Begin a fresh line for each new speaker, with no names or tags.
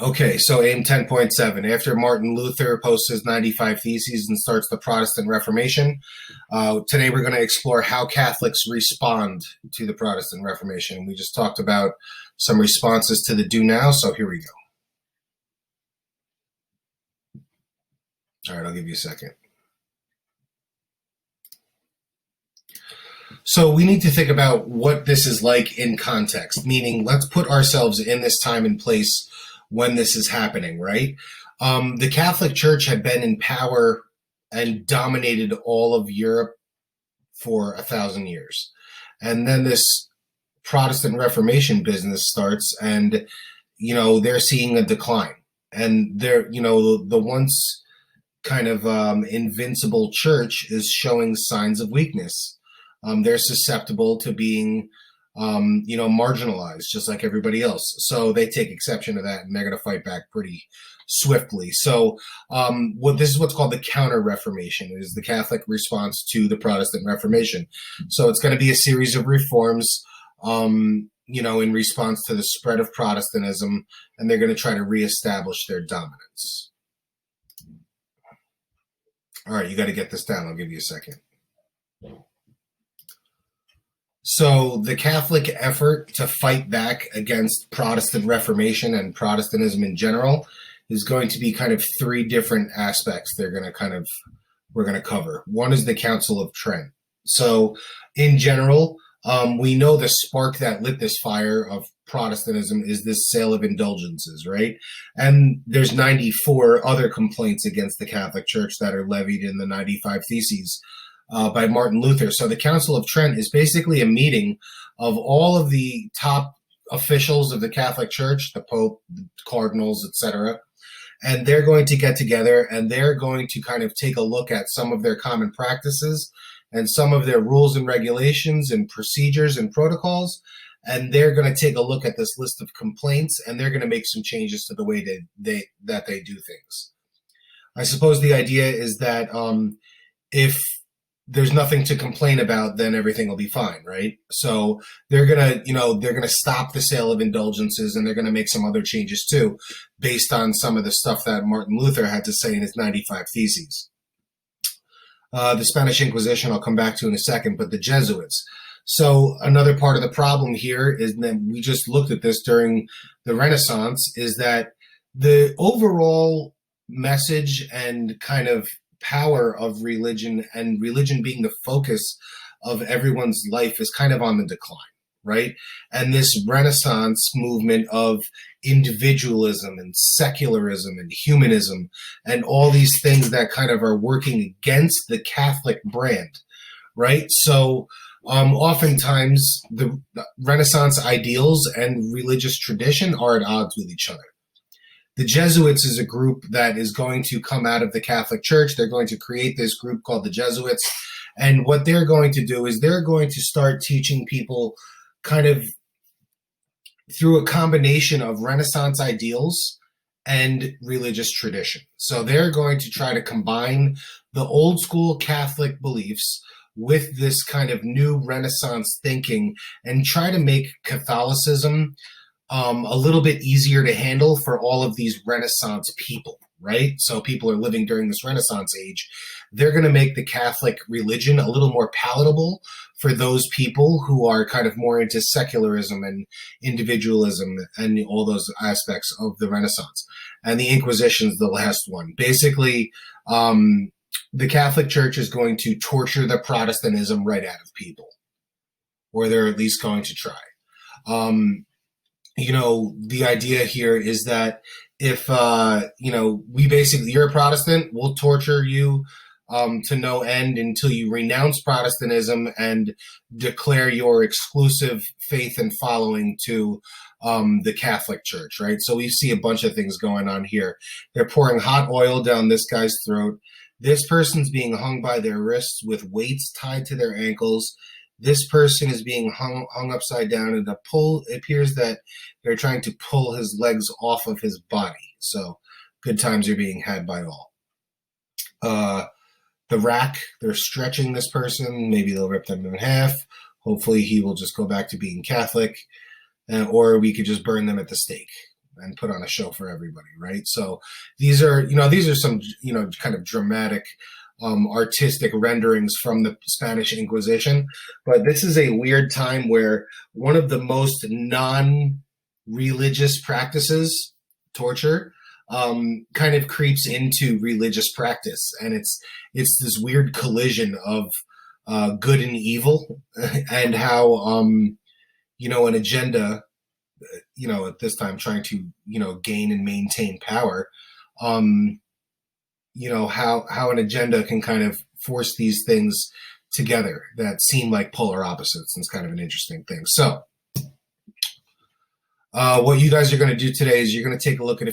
Okay, so AIM 10.7. After Martin Luther posts his 95 Theses and starts the Protestant Reformation, today we're going to explore how Catholics respond to the Protestant Reformation. We just talked about some responses to the do now, so here we go. All right, I'll give you a second. So we need to think about what this is like in context, meaning let's put ourselves in this time and place when this is happening, right? The Catholic Church had been in power and dominated all of Europe for 1,000 years. And then this Protestant Reformation business starts, and, they're seeing a decline. And they're, the once kind of invincible church is showing signs of weakness. They're susceptible to being, marginalized just like everybody else. So they take exception to that, and they're going to fight back pretty swiftly. So this is what's called the Counter-Reformation. It is the Catholic response to the Protestant Reformation. So it's going to be a series of reforms, in response to the spread of Protestantism, and they're going to try to reestablish their dominance. All right, you got to get this down. I'll give you a second. So the Catholic effort to fight back against Protestant Reformation and Protestantism in general is going to be kind of three different aspects we're going to cover. One is the Council of Trent. So in general, we know the spark that lit this fire of Protestantism is this sale of indulgences, right? And there's 94 other complaints against the Catholic Church that are levied in the 95 Theses by Martin Luther. So the Council of Trent is basically a meeting of all of the top officials of the Catholic Church, the Pope, the cardinals, etc. And they're going to get together, and they're going to kind of take a look at some of their common practices and some of their rules and regulations and procedures and protocols. And they're going to take a look at this list of complaints, and they're going to make some changes to the way that they do things. I suppose the idea is that if there's nothing to complain about, then everything will be fine, right? So they're gonna stop the sale of indulgences, and they're gonna make some other changes too, based on some of the stuff that Martin Luther had to say in his 95 Theses. The Spanish Inquisition, I'll come back to in a second, but the Jesuits. So another part of the problem here is that we just looked at this during the Renaissance, is that the overall message and kind of power of religion, and religion being the focus of everyone's life, is kind of on the decline, right? And this Renaissance movement of individualism and secularism and humanism and all these things that kind of are working against the Catholic brand, right? So oftentimes the Renaissance ideals and religious tradition are at odds with each other. The Jesuits is a group that is going to come out of the Catholic Church. They're going to create this group called the Jesuits. And what they're going to do is they're going to start teaching people kind of through a combination of Renaissance ideals and religious tradition. So they're going to try to combine the old school Catholic beliefs with this kind of new Renaissance thinking and try to make Catholicism a little bit easier to handle for all of these Renaissance people, right? So people are living during this Renaissance age. They're going to make the Catholic religion a little more palatable for those people who are kind of more into secularism and individualism and all those aspects of the Renaissance. And the Inquisition is the last one. Basically, the Catholic Church is going to torture the Protestantism right out of people, or they're at least going to try. The idea here is that if, you're a Protestant, we'll torture you to no end until you renounce Protestantism and declare your exclusive faith and following to the Catholic Church, right? So we see a bunch of things going on here. They're pouring hot oil down this guy's throat. This person's being hung by their wrists with weights tied to their ankles. This person is being hung upside down, and it appears that they're trying to pull his legs off of his body. So good times are being had by all. The rack, they're stretching this person. Maybe they'll rip them in half. Hopefully he will just go back to being Catholic, or we could just burn them at the stake. and put on a show for everybody, right? So these are some kind of dramatic artistic renderings from the Spanish Inquisition, but this is a weird time where one of the most non-religious practices, torture, kind of creeps into religious practice, and it's this weird collision of good and evil, and how an agenda, at this time trying to gain and maintain power, how an agenda can kind of force these things together that seem like polar opposites, and it's kind of an interesting thing. So what you guys are going to do today is you're going to take a look at a